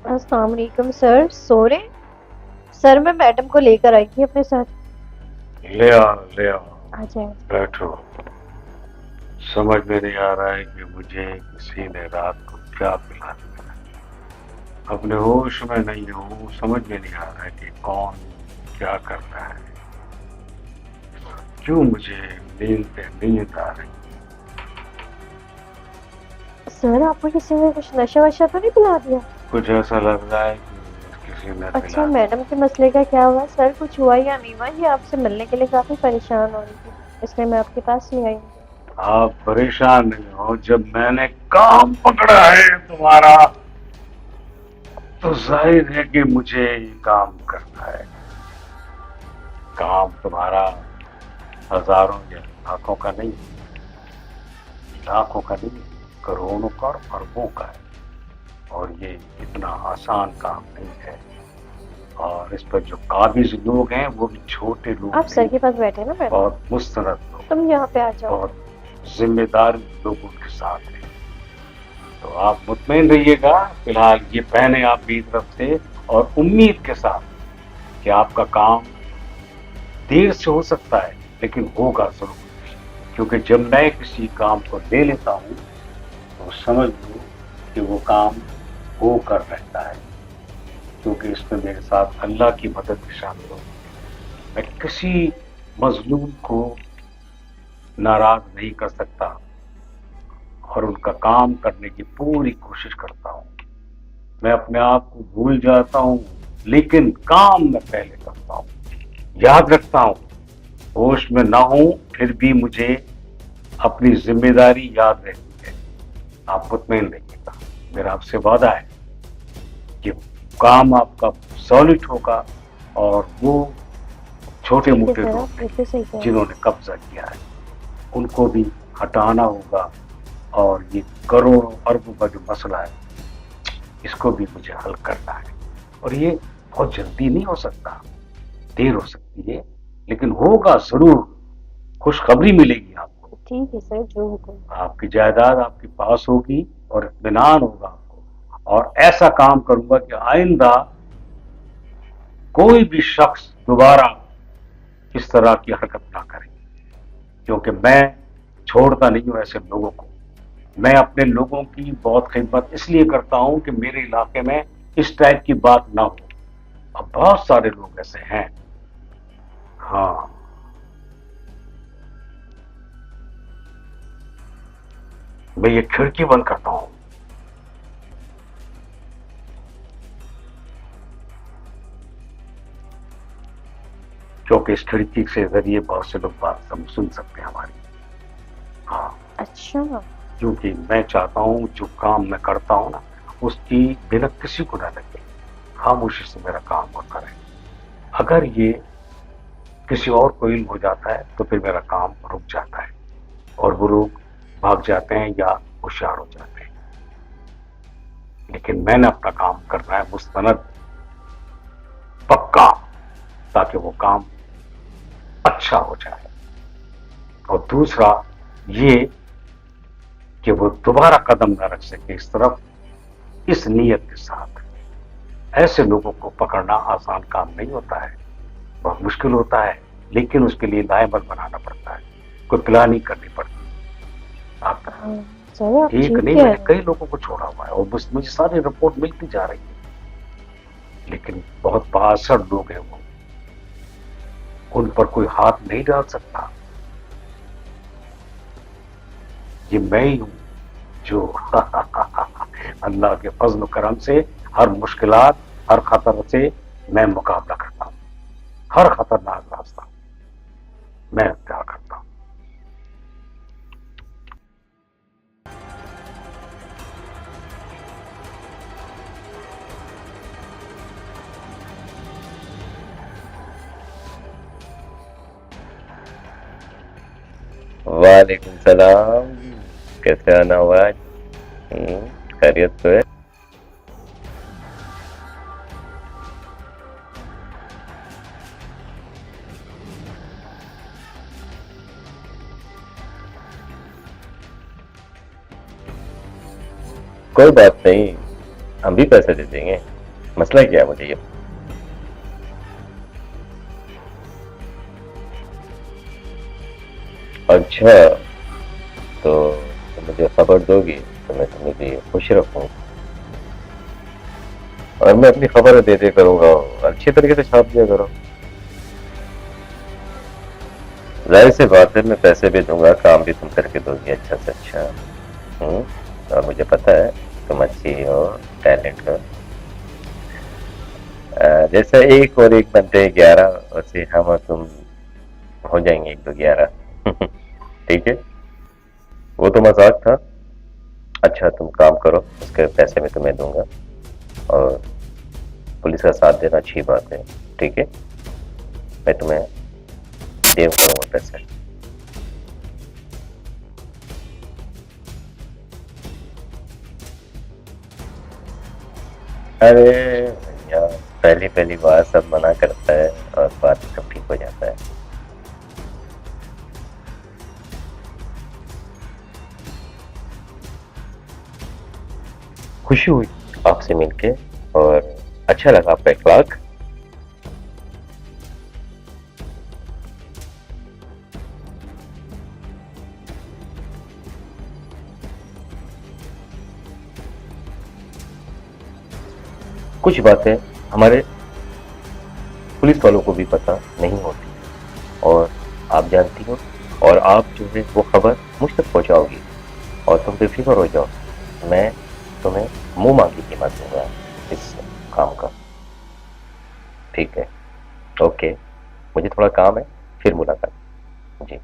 अस्सलाम वालेकुम सर, सो रहे हैं? सर मैं मैडम को लेकर आई थी अपने साथ। ले आओ ले आओ। आ जाए। बैठो। समझ में नहीं आ रहा है कि मुझे किसी ने रात को क्या पिला दिया। अपने होश में नहीं हूँ, समझ में नहीं आ रहा है कि कौन क्या कर रहा है। क्यों मुझे नींद पे नींद आ रही। सर आपको किसी ने कुछ नशा वशा तो नहीं पिला दिया? कुछ ऐसा लग रहा है कि किसी ने अच्छा, पिला मैडम के मसले का क्या हुआ सर? कुछ हुआ या नहीं हुआ? ये आपसे मिलने के लिए काफी परेशान हो रही थी, इसलिए मैं आपके पास नहीं आई हूँ। दिया। आप परेशान नहीं हो, जब मैंने काम पकड़ा है तुम्हारा तो जाहिर है कि मुझे ये काम करना है। काम तुम्हारा हजारों या लाखों का नहीं, लाखों का नहीं, करोड़ों का और अरबों का है। और ये इतना आसान काम नहीं है। और इस पर जो काबिज लोग हैं वो भी छोटे लोग आप सर नहीं, के पास बैठे ना मैडम। बहुत मुस्तनद लोग, तुम यहाँ पे आ जाओ। बहुत जिम्मेदार लोग उनके साथ हैं। तो आप मुतमईन रहिएगा। फिलहाल ये पहने आप मेरी तरफ से, और उम्मीद के साथ कि आपका काम देर से हो सकता है लेकिन होगा जरूर। क्योंकि जब मैं किसी काम को ले लेता हूँ तो समझ लो कि वो काम होकर रहता है। क्योंकि इसमें मेरे साथ अल्लाह की मदद भी शामिल हो। मैं किसी मजलूम को नाराज नहीं कर सकता और उनका काम करने की पूरी कोशिश करता हूँ। मैं अपने आप को भूल जाता हूँ लेकिन काम मैं पहले करता हूँ, याद रखता हूँ। होश में ना हूं फिर भी मुझे अपनी जिम्मेदारी याद रहती है। आप मुतमईन रहिएगा। मेरा आपसे वादा है कि काम आपका सॉलिड होगा। और वो छोटे ठीक है मोटे सर, लोग आप नहीं बिल्कुल सही कह रहे हैं। जिन्होंने कब्जा किया है, उनको भी हटाना होगा। और ये करोड़ों अरबों का जो मसला है इसको भी मुझे हल करना है। और ये बहुत जल्दी नहीं हो सकता, देर हो सकती है लेकिन होगा जरूर। खुशखबरी मिलेगी आपको। ठीक है सर, जो हुक्म। आपकी जायदाद आपके पास होगी और इत्मीनान होगा आपको। और ऐसा काम करूंगा कि आइंदा कोई भी शख्स दोबारा इस तरह की हरकत ना करे। क्योंकि मैं छोड़ता नहीं हूं ऐसे लोगों को। मैं अपने लोगों की बहुत खिदमत इसलिए करता हूं कि मेरे इलाके में इस टाइप की बात ना हो। अब बहुत सारे लोग ऐसे हैं। हाँ। मैं ये खिड़की बंद करता हूं। क्योंकि इस खिड़की से जरिए बहुत से लोग बात सुन सकते हैं हमारी। हाँ। अच्छा। क्योंकि मैं चाहता हूं जो काम मैं करता हूं ना उसकी बिना किसी को ना लगे, खामोशी से मेरा काम होता रहे। अगर ये किसी और को इल्म हो जाता है तो फिर मेरा काम रुक जाता है और वो लोग भाग जाते हैं या होशियार हो जाते हैं। लेकिन मैंने अपना काम करना है मुस्तनद, पक्का, ताकि वो काम अच्छा हो जाए। और दूसरा ये कि वो दोबारा कदम न रख सके इस तरफ, इस नीयत के साथ। ऐसे लोगों को पकड़ना आसान काम नहीं होता है, बहुत मुश्किल होता है। लेकिन उसके लिए लायबल बनाना पड़ता है, कोई प्लानिंग करनी पड़ती है। आप हाँ सर, आप एक ठीक नहीं, कह मैंने रहे हैं। कई लोगों को छोड़ा हुआ है और मुझे सारी रिपोर्ट मिलती जा रही है। लेकिन बहुत बासर लोग हैं वो, उन पर कोई हाथ नहीं डाल सकता। ये मैं ही हूं जो अल्लाह के फजल करम से हर मुश्किलात, हर खतर से मैं मुकाबला करता हूं। हर खतरनाक रास्ता मैं अख्तियार करता हूं। वालेकुम सलाम। कैसे आना हुआ आज? खैरियत तो है? कोई बात नहीं, हम भी पैसे दे देंगे। मसला क्या है मुझे ये? अच्छा, तो तुम मुझे खबर दोगी तो मैं तुम्हें लिए खुश रखूंगा, और मैं अपनी खबर दे दे करूंगा, अच्छी तरीके से छाप दिया करो। जाहिर सी बात है, मैं पैसे भी दूंगा, काम भी तुम करके दोगी अच्छा से अच्छा। और मुझे पता है तुम अच्छी हो, टैलेंट हो। जैसे एक और एक बनते हैं 11, वैसे हम और तुम हो जाएंगे 1 2 11। ठीक है, वो तो मजाक था। अच्छा तुम काम करो, उसके पैसे मैं तुम्हें दूंगा, और पुलिस का साथ देना अच्छी बात है। ठीक है, मैं तुम्हें देव करूंगा पैसे। अरे भैया, पहली पहली बार सब मना करता है और बाद में सब ठीक हो जाता है। खुशी हुई आपसे मिलके, और अच्छा लगा आपका इखलाक। कुछ बातें हमारे पुलिस वालों को भी पता नहीं होती, और आप जानती हो, और आप जो है वो खबर मुझ तक पहुंचाओगी, और तुम बेफिक्र हो जाओ, मैं तुम्हें मुंह मांगी कीमत दूंगा इस काम का। ठीक है, ओके, मुझे थोड़ा काम है, फिर मुलाकात। जी।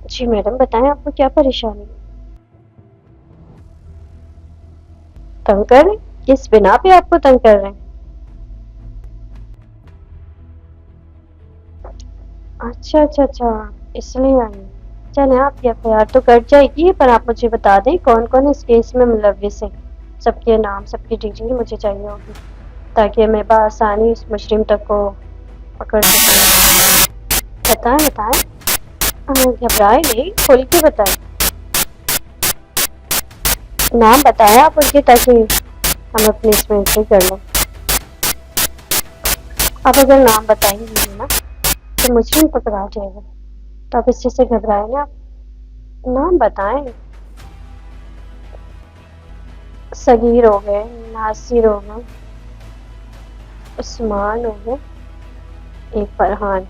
जी मैडम, बताएं आपको क्या परेशानी है? तंग कर रहे हैं? किस बिना पे आपको तंग कर रहे हैं? अच्छा अच्छा अच्छा, इसलिए आई हैं। चलें, आपकी एफआईआर तो कट जाएगी, पर आप मुझे बता दें कौन कौन इस केस में मुलविस है। सबके नाम, सबकी डिटेल मुझे चाहिए होगी, ताकि मैं बआसानी उस मुजरिम तक को पकड़ सकूँ। बताएं बताएं, घबराए नहीं, खुल के बताएं। नाम बताएं आप उनके, ताकि हम अपनी इसमें एंट्री कर लें। आप अगर नाम बताएंगे नहीं ना, तो मुजरिम पकड़ा जाएगा, तो आप इस चीज़ से घबराए ना। आप नाम बताएं। सगीर हो गए, नासिर हो गए, उस्मान हो गए, एक फरहान।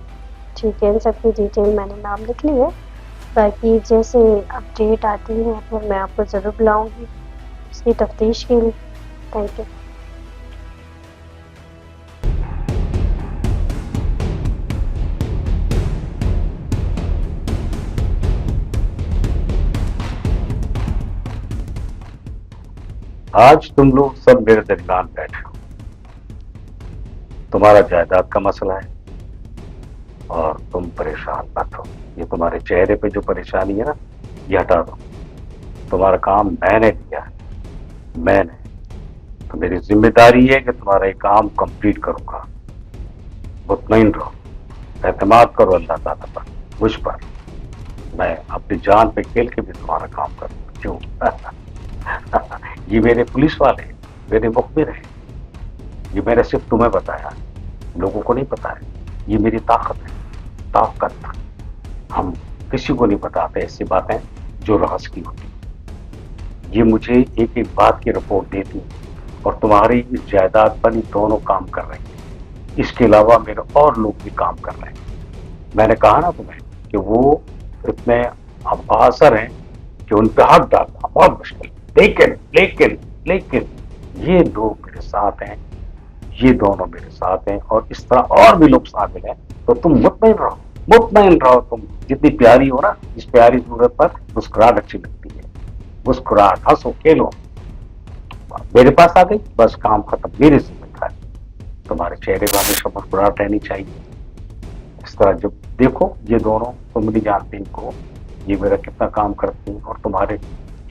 ठीक है, इन सबकी डिटेल मैंने नाम लिख ली है। बाकी जैसे अपडेट आती है फिर मैं आपको ज़रूर बुलाऊंगी उसकी तफ्तीश के लिए। Thank you. आज तुम लोग सब मेरे दरमियान बैठे हो। तुम्हारा जायदाद का मसला है, और तुम परेशान मत हो। ये तुम्हारे चेहरे पे जो परेशानी है ना, ये हटा दो। तुम्हारा काम मैंने दिया है, मैंने, तो मेरी जिम्मेदारी है कि तुम्हारा ये काम कंप्लीट करूंगा। मुतमईन रहो, एतमाद करो अल्लाह ताला पर, मुझ पर। मैं अपनी जान पे खेल के भी तुम्हारा काम करूंगा। क्यों? ये मेरे पुलिस वाले, मेरे मुखबिर हैं। ये मैंने सिर्फ तुम्हें बताया, लोगों को नहीं पता है। ये मेरी ताकत है, ताकत। हम किसी को नहीं बताते ऐसी बातें जो रहस्य की होती। ये मुझे एक एक बात की रिपोर्ट देती, और तुम्हारी इस जायदाद पर ये दोनों काम कर रहे हैं। इसके अलावा मेरे और लोग भी काम कर रहे हैं। मैंने कहा ना तुम्हें कि वो इतने अबासर हैं कि उन पे हाथ डालना बहुत मुश्किल। लेकिन लेकिन लेकिन ये लोग मेरे साथ हैं, ये दोनों मेरे साथ हैं, और इस तरह और भी लोग शामिल हैं। तो तुम मुतमईन रहो, मुतमईन रहो। तुम जितनी प्यारी हो ना, इस प्यारी सूरत पर मुस्कुराहट अच्छी लगती है। मुस्कुराहट, हंसो, खेलो। मेरे पास आ गई, बस काम खत्म। मेरी जिम्मेदारी, तुम्हारे चेहरे पर हमेशा मुस्कुराहट रहनी चाहिए। इस तरह जब देखो, ये दोनों, तुम नहीं जानते इनको, ये मेरा कितना काम करती हैं, और तुम्हारे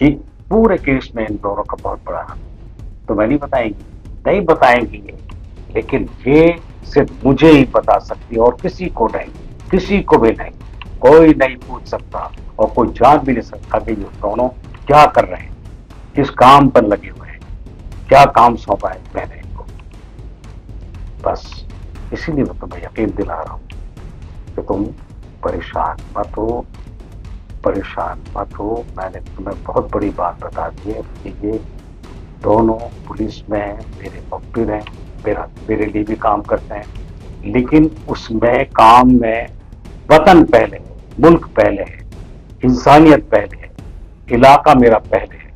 एक पूरे केस में इन दोनों का बहुत बड़ा हाथ। तो मैं नहीं बताएंगी, नहीं बताएंगी ये, लेकिन ये सिर्फ मुझे ही बता सकती है और किसी को नहीं, किसी को भी नहीं। कोई नहीं पूछ सकता और कोई जान भी नहीं सकता कि ये दोनों क्या कर रहे हैं, किस काम पर लगे हुए हैं, क्या काम सौंपा है मैंने इनको। बस इसीलिए मैं तुम्हें यकीन दिला रहा हूं कि तुम परेशान मत हो, परेशान मत हो। मैंने तुम्हें बहुत बड़ी बात बता दी है कि ये दोनों पुलिस में हैं, मेरे मुखबिर हैं, मेरे लिए भी काम करते हैं, लेकिन उसमें काम में वतन पहले है, मुल्क पहले है, इंसानियत पहले है, इलाका मेरा पहले है।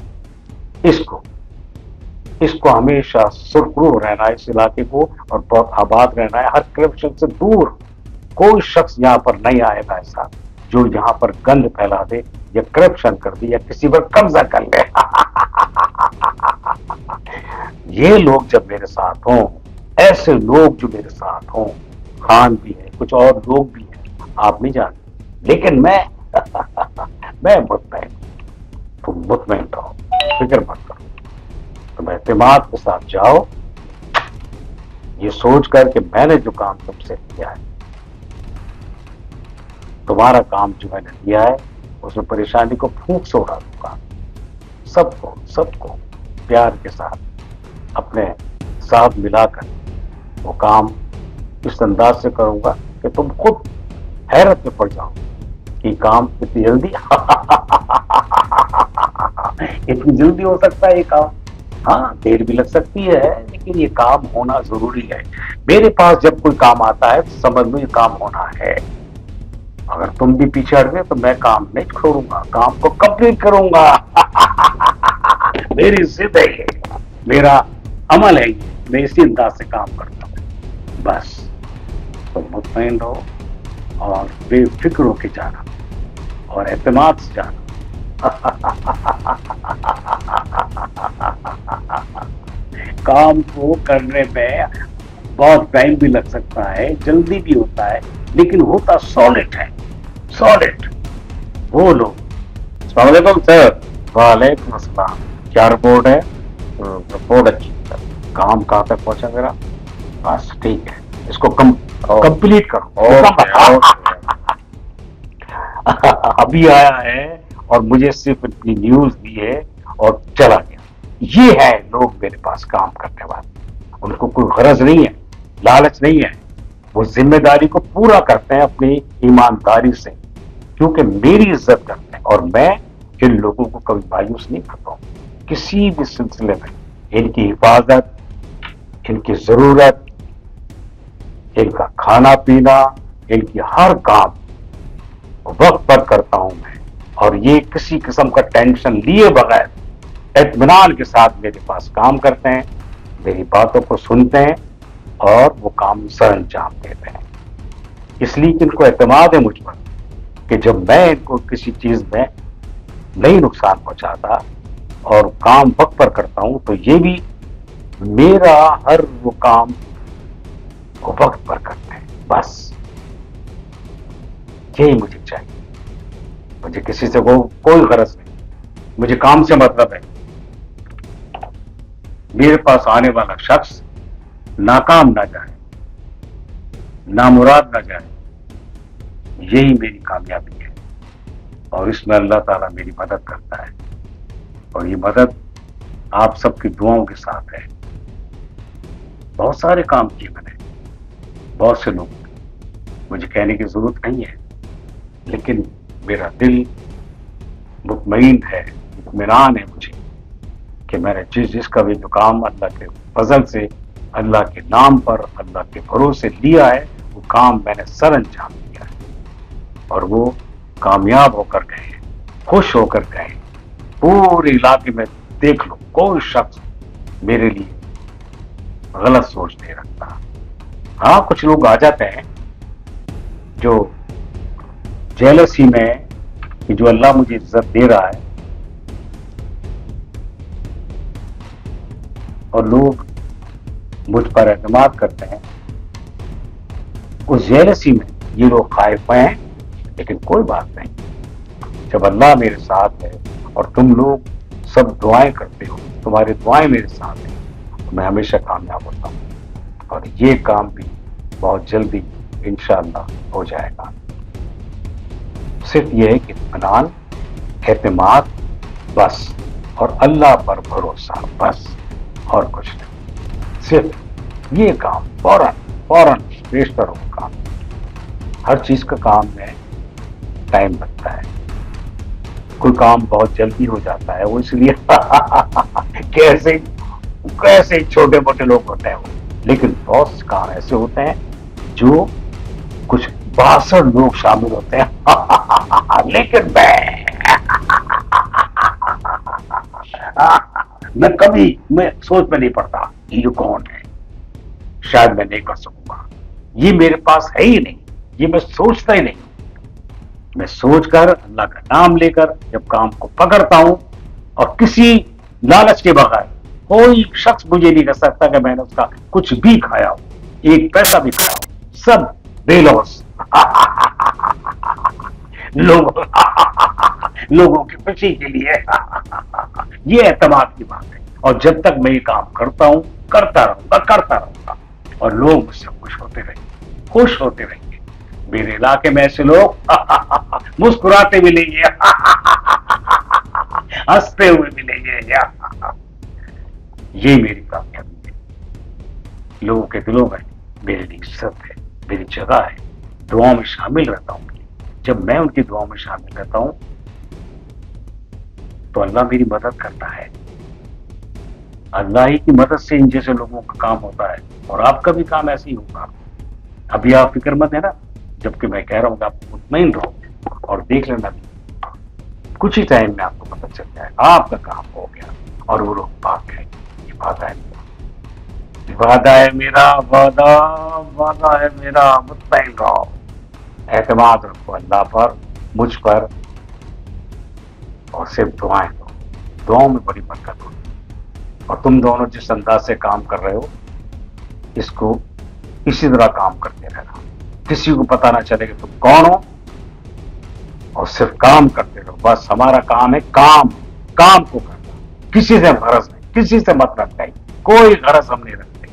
इसको हमेशा सुरखरू रहना है, इस इलाके को, और बहुत आबाद रहना है, हर करप्शन से दूर। कोई शख्स यहाँ पर नहीं आएगा ऐसा जो यहाँ पर गंद फैला दे या करप्शन कर दे या किसी पर कब्जा कर ले। ये लोग जब मेरे साथ हों, ऐसे लोग जो मेरे साथ हों, खान भी है, कुछ और लोग भी हैं, आप नहीं जानते, लेकिन मैं मुतमईन। तुम मुतमईन रहो, फिक्र मत करो, तुम एतमाद के साथ जाओ, ये सोच कर कि मैंने जो काम तुमसे किया है, तुम्हारा काम जो मैंने दिया है, उसमें परेशानी को फूंक से उड़ा दूंगा। सबको प्यार के साथ अपने साथ मिलाकर वो काम इस अंदाज से करूंगा कि तुम खुद हैरत में पड़ जाओ कि काम इतनी जल्दी इतनी जल्दी हो सकता है ये काम। हाँ, देर भी लग सकती है, लेकिन ये काम होना जरूरी है। मेरे पास जब कोई काम आता है तो समझ लो ये काम होना है। अगर तुम भी पीछे हट गए तो मैं काम नहीं छोड़ूंगा, काम को कंप्लीट करूंगा। मेरी जिद है ये, मेरा अमल है ये, मैं इसी अंदाज से काम करता हूँ। बस तुम मुतमईन रहो और बेफिक्र होके जाना और एतमाद से जाना। काम को करने में बहुत टाइम भी लग सकता है, जल्दी भी होता है, लेकिन होता सॉलिड है, सॉलिड। वो लोग। अस्सलाम वालेकुम सर। वालेकुम अस्सलाम। क्या रिपोर्ट है? रिपोर्ट अच्छी है। काम कहाँ तक पहुंचा मेरा? बस ठीक है, इसको कंप्लीट करो। अभी आया है और मुझे सिर्फ इतनी न्यूज दी है और चला गया। ये है लोग मेरे पास काम करने वाले, उनको कोई गरज नहीं है, लालच नहीं है, वो जिम्मेदारी को पूरा करते हैं अपनी ईमानदारी से, क्योंकि मेरी इज्जत करते हैं और मैं इन लोगों को कभी मायूस नहीं करता हूं किसी भी सिलसिले में। इनकी हिफाजत, इनकी जरूरत, इनका खाना पीना, इनकी हर काम वक्त पर करता हूं मैं, और ये किसी किस्म का टेंशन लिए बगैर इत्मीनान के साथ मेरे पास काम करते हैं, मेरी बातों को सुनते हैं और वो काम सर अंजाम देते हैं। इसलिए कि इनको एतमाद है मुझ पर कि जब मैं इनको किसी चीज में नहीं नुकसान पहुंचाता और काम वक्त पर करता हूं, तो ये भी मेरा हर वो काम वक्त पर करते हैं। बस यही मुझे चाहिए, मुझे किसी से कोई गरज नहीं, मुझे काम से मतलब है। मेरे पास आने वाला शख्स नाकाम ना जाए, नामुराद ना जाए, यही मेरी कामयाबी है। और इसमें अल्लाह ताला मेरी मदद करता है, और ये मदद आप सबकी दुआओं के साथ है। बहुत सारे काम किए मैंने, बहुत से लोग, मुझे कहने की जरूरत नहीं है, लेकिन मेरा दिल मुतमईन है, इत्मीनान है मुझे कि मैंने जिसका भी जो काम अल्लाह के फजल से, अल्लाह के नाम पर, अल्लाह के भरोसे लिया है, वो काम मैंने सर अंजाम दिया है और वो कामयाब होकर गए, खुश होकर गए। पूरे इलाके में देख लो, कोई शख्स मेरे लिए गलत सोच नहीं रखता। हाँ, कुछ लोग आ जाते हैं जो जेलसी में कि जो अल्लाह मुझे इज्जत दे रहा है, और लोग मुझ पर एतमाद करते हैं, उस जेलसी में ये लोग खाइफ हैं। लेकिन कोई बात नहीं, जब अल्लाह मेरे साथ है और तुम लोग सब दुआएं करते हो, तुम्हारी दुआएं मेरे साथ हैं, मैं हमेशा कामयाब होता हूँ, और ये काम भी बहुत जल्दी इंशाअल्लाह हो जाएगा। सिर्फ ये है कि इत्मीनान, एतमाद, बस, और अल्लाह पर भरोसा, बस, और कुछ नहीं। सिर्फ ये काम फौरन फौरन बेशतर होगा। हर चीज का काम में टाइम लगता है, कोई काम बहुत जल्दी हो जाता है, वो इसलिए कैसे कैसे छोटे मोटे लोग होते हैं वो, लेकिन बहुत से काम ऐसे होते हैं जो कुछ 62 लोग शामिल होते हैं लेकिन मैं सोच में नहीं पड़ता ये कौन है, शायद मैं नहीं कर सकूंगा, ये मेरे पास है ही नहीं, ये मैं सोचता ही नहीं। मैं सोचकर अल्लाह का नाम लेकर जब काम को पकड़ता हूं, और किसी लालच के बगैर कोई शख्स मुझे नहीं कह सकता कि मैंने उसका कुछ भी खाया हो, एक पैसा भी खाया हो, सब बेलौस लोगों लोगों की खुशी के लिए ये एतमाद की बात है। और जब तक मैं ये काम करता हूं, करता रहूंगा, और लोग मुझसे खुश होते रहेंगे। मेरे इलाके में ऐसे लोग मुस्कुराते मिलेंगे, हंसते हुए मिलेंगे। ये मेरी कामयाबी है। लोगों के दिलों में मेरे लिए इज्जत है, मेरी जगह है, दुआओं में शामिल रहता हूं। जब मैं उनकी दुआओं में शामिल रहता हूं तो अल्लाह मेरी मदद करता है। अल्लाह ही की मदद से इन जैसे लोगों का काम होता है, और आपका भी काम ऐसे ही होगा। अभी आप फिक्रमंद है ना, जबकि मैं कह रहा हूं कि आप मुतमईन रहो, और देख लेना कुछ ही टाइम में आपको पता चल जाएगा आपका काम हो गया, और वो लोग भाग गए। ये वादा है मेरा, वादा है मेरा, मुतमईन रहो, एतमाद रखो अल्लाह पर, मुझ पर, और सिर्फ दुआएं दो। दुआओं में बड़ी बरकत होती। और तुम दोनों जिस अंदाज से काम कर रहे हो, इसको इसी तरह काम करते रहना, किसी को पता ना चले कि तुम कौन हो, और सिर्फ काम करते रहो। बस हमारा काम है काम को करना, किसी से गरज नहीं, किसी से मतलब नहीं, कोई गरज हम नहीं रखते